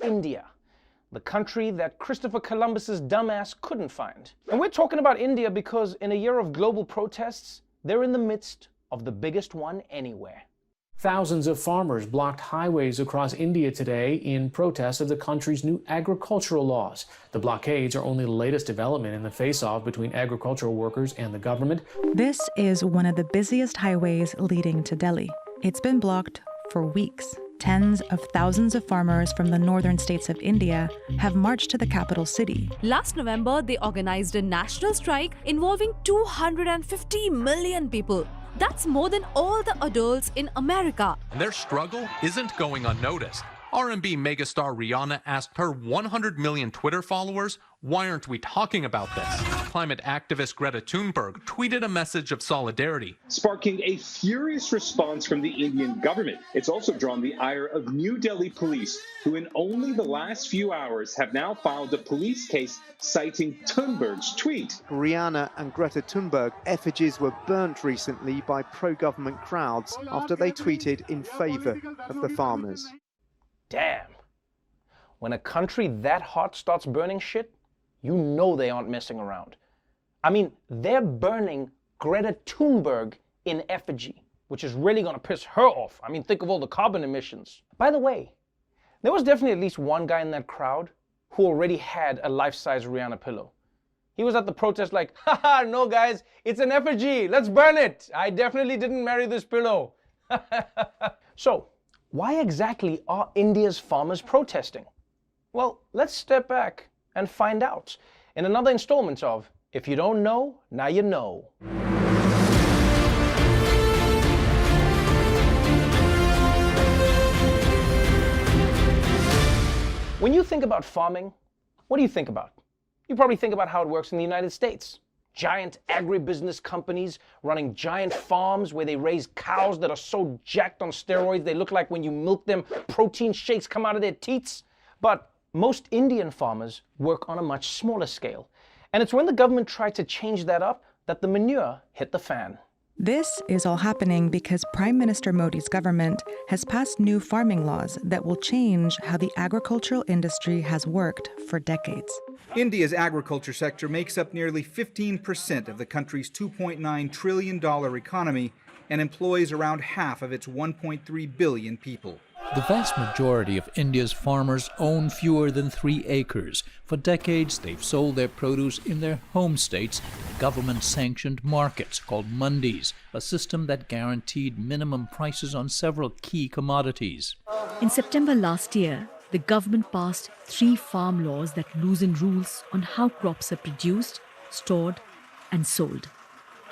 India, the country that Christopher Columbus's dumbass couldn't find. And we're talking about India because in a year of global protests, they're in the midst of the biggest one anywhere. Thousands of farmers blocked highways across India today in protest of the country's new agricultural laws. The blockades are only the latest development in the face-off between agricultural workers and the government. This is one of the busiest highways leading to Delhi. It's been blocked for weeks. Tens of thousands of farmers from the northern states of India have marched to the capital city. Last November, they organized a national strike involving 250 million people. That's more than all the adults in America. And their struggle isn't going unnoticed. R&B megastar Rihanna asked her 100 million Twitter followers, "Why aren't we talking about this?" Climate activist Greta Thunberg tweeted a message of solidarity, sparking a furious response from the Indian government. It's also drawn the ire of New Delhi police, who in only the last few hours have now filed a police case citing Thunberg's tweet. Rihanna and Greta Thunberg effigies were burnt recently by pro-government crowds after they tweeted in favor of the farmers. Damn. When a country that hot starts burning shit, you know they aren't messing around. I mean, they're burning Greta Thunberg in effigy, which is really gonna piss her off. I mean, think of all the carbon emissions. By the way, there was definitely at least one guy in that crowd who already had a life-size Rihanna pillow. He was at the protest like, haha, no guys, it's an effigy, let's burn it. I definitely didn't marry this pillow. So, why exactly are India's farmers protesting? Well, let's step back and find out in another installment of If You Don't Know, Now You Know. When you think about farming, what do you think about? You probably think about how it works in the United States. Giant agribusiness companies running giant farms where they raise cows that are so jacked on steroids they look like when you milk them, protein shakes come out of their teats. But most Indian farmers work on a much smaller scale. And it's when the government tried to change that up that the manure hit the fan. This is all happening because Prime Minister Modi's government has passed new farming laws that will change how the agricultural industry has worked for decades. India's agriculture sector makes up nearly 15% of the country's $2.9 trillion economy and employs around half of its 1.3 billion people. The vast majority of India's farmers own fewer than 3 acres. For decades, they've sold their produce in their home states to government-sanctioned markets called mandis, a system that guaranteed minimum prices on several key commodities. In September last year, the government passed 3 farm laws that loosen rules on how crops are produced, stored, and sold.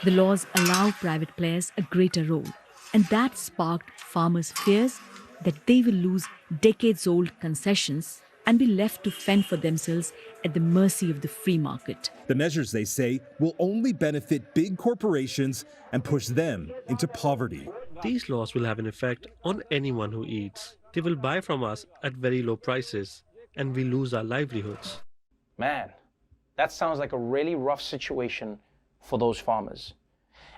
The laws allow private players a greater role, and that sparked farmers' fears that they will lose decades-old concessions and be left to fend for themselves at the mercy of the free market. The measures, they say, will only benefit big corporations and push them into poverty. These laws will have an effect on anyone who eats. They will buy from us at very low prices, and we lose our livelihoods. Man, that sounds like a really rough situation for those farmers.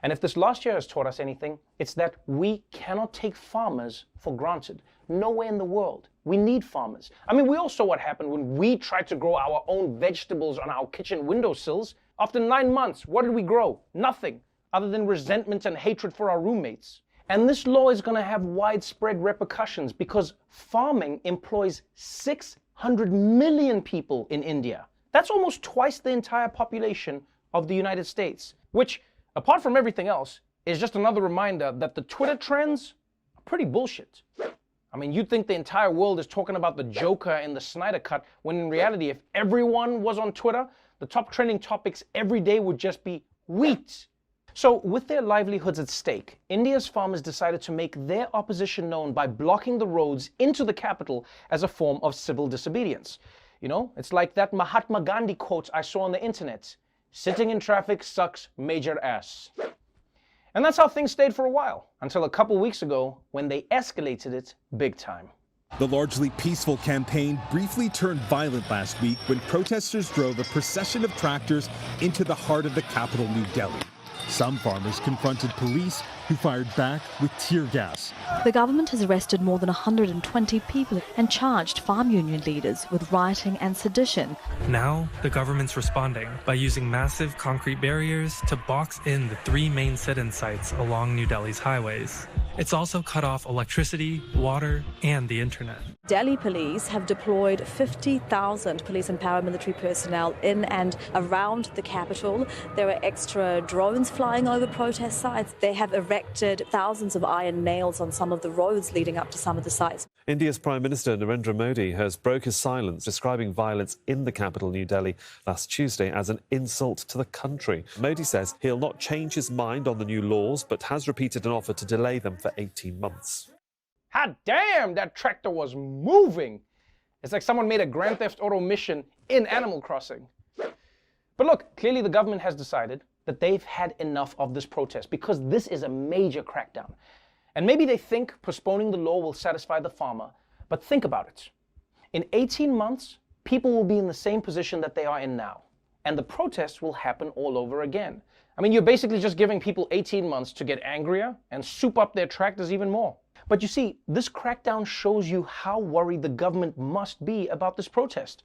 And if this last year has taught us anything, it's that we cannot take farmers for granted. Nowhere in the world. We need farmers. I mean, we all saw what happened when we tried to grow our own vegetables on our kitchen windowsills. After 9 months, what did we grow? Nothing, other than resentment and hatred for our roommates. And this law is going to have widespread repercussions because farming employs 600 million people in India. That's almost twice the entire population of the United States, which, apart from everything else, is just another reminder that the Twitter trends are pretty bullshit. I mean, you'd think the entire world is talking about the Joker in the Snyder Cut, when in reality, if everyone was on Twitter, the top trending topics every day would just be wheat. So, with their livelihoods at stake, India's farmers decided to make their opposition known by blocking the roads into the capital as a form of civil disobedience. You know, it's like that Mahatma Gandhi quote I saw on the internet. Sitting in traffic sucks major ass. And that's how things stayed for a while, until a couple weeks ago when they escalated it big time. The largely peaceful campaign briefly turned violent last week when protesters drove a procession of tractors into the heart of the capital, New Delhi. Some farmers confronted police who fired back with tear gas. The government has arrested more than 120 people and charged farm union leaders with rioting and sedition. Now, the government's responding by using massive concrete barriers to box in the 3 main sit-in sites along New Delhi's highways. It's also cut off electricity, water, and the internet. Delhi police have deployed 50,000 police and paramilitary personnel in and around the capital. There are extra drones flying over protest sites. They have erected thousands of iron nails on some of the roads leading up to some of the sites. India's Prime Minister Narendra Modi has broke his silence, describing violence in the capital, New Delhi, last Tuesday as an insult to the country. Modi says he'll not change his mind on the new laws, but has repeated an offer to delay them for 18 months. Hot damn, that tractor was moving. It's like someone made a Grand Theft Auto mission in Animal Crossing. But look, clearly the government has decided that they've had enough of this protest because this is a major crackdown. And maybe they think postponing the law will satisfy the farmer, but think about it. In 18 months, people will be in the same position that they are in now, and the protests will happen all over again. I mean, you're basically just giving people 18 months to get angrier and soup up their tractors even more. But you see, this crackdown shows you how worried the government must be about this protest.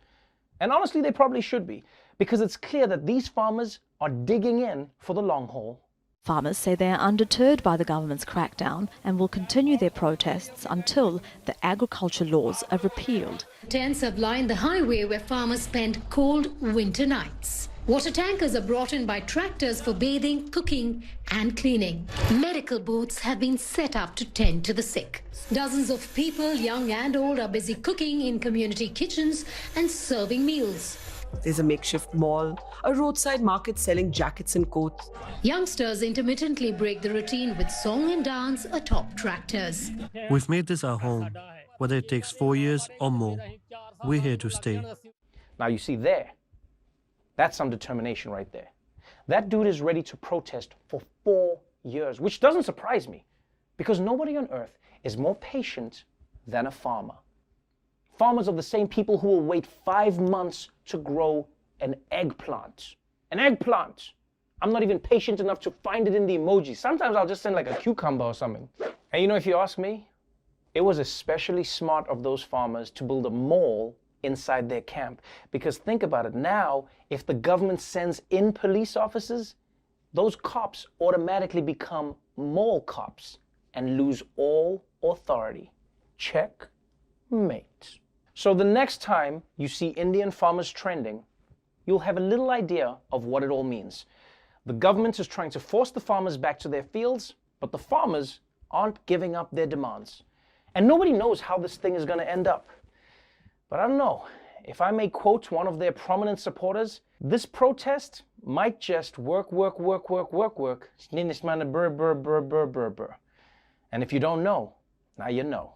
And honestly, they probably should be, because it's clear that these farmers are digging in for the long haul. Farmers say they are undeterred by the government's crackdown and will continue their protests until the agriculture laws are repealed. Tents have lined the highway where farmers spend cold winter nights. Water tankers are brought in by tractors for bathing, cooking and cleaning. Medical booths have been set up to tend to the sick. Dozens of people, young and old, are busy cooking in community kitchens and serving meals. There's a makeshift mall, a roadside market selling jackets and coats. Youngsters intermittently break the routine with song and dance atop tractors. We've made this our home, whether it takes 4 years or more. We're here to stay. Now you see there, that's some determination right there. That dude is ready to protest for 4 years, which doesn't surprise me, because nobody on earth is more patient than a farmer. Farmers are the same people who will wait 5 months to grow an eggplant. An eggplant! I'm not even patient enough to find it in the emoji. Sometimes I'll just send like a cucumber or something. And you know, if you ask me, it was especially smart of those farmers to build a mall inside their camp. Because think about it, now, if the government sends in police officers, those cops automatically become mall cops and lose all authority. Checkmate. So the next time you see Indian farmers trending, you'll have a little idea of what it all means. The government is trying to force the farmers back to their fields, but the farmers aren't giving up their demands. And nobody knows how this thing is going to end up. But I don't know, if I may quote one of their prominent supporters, this protest might just work. And if you don't know, now you know.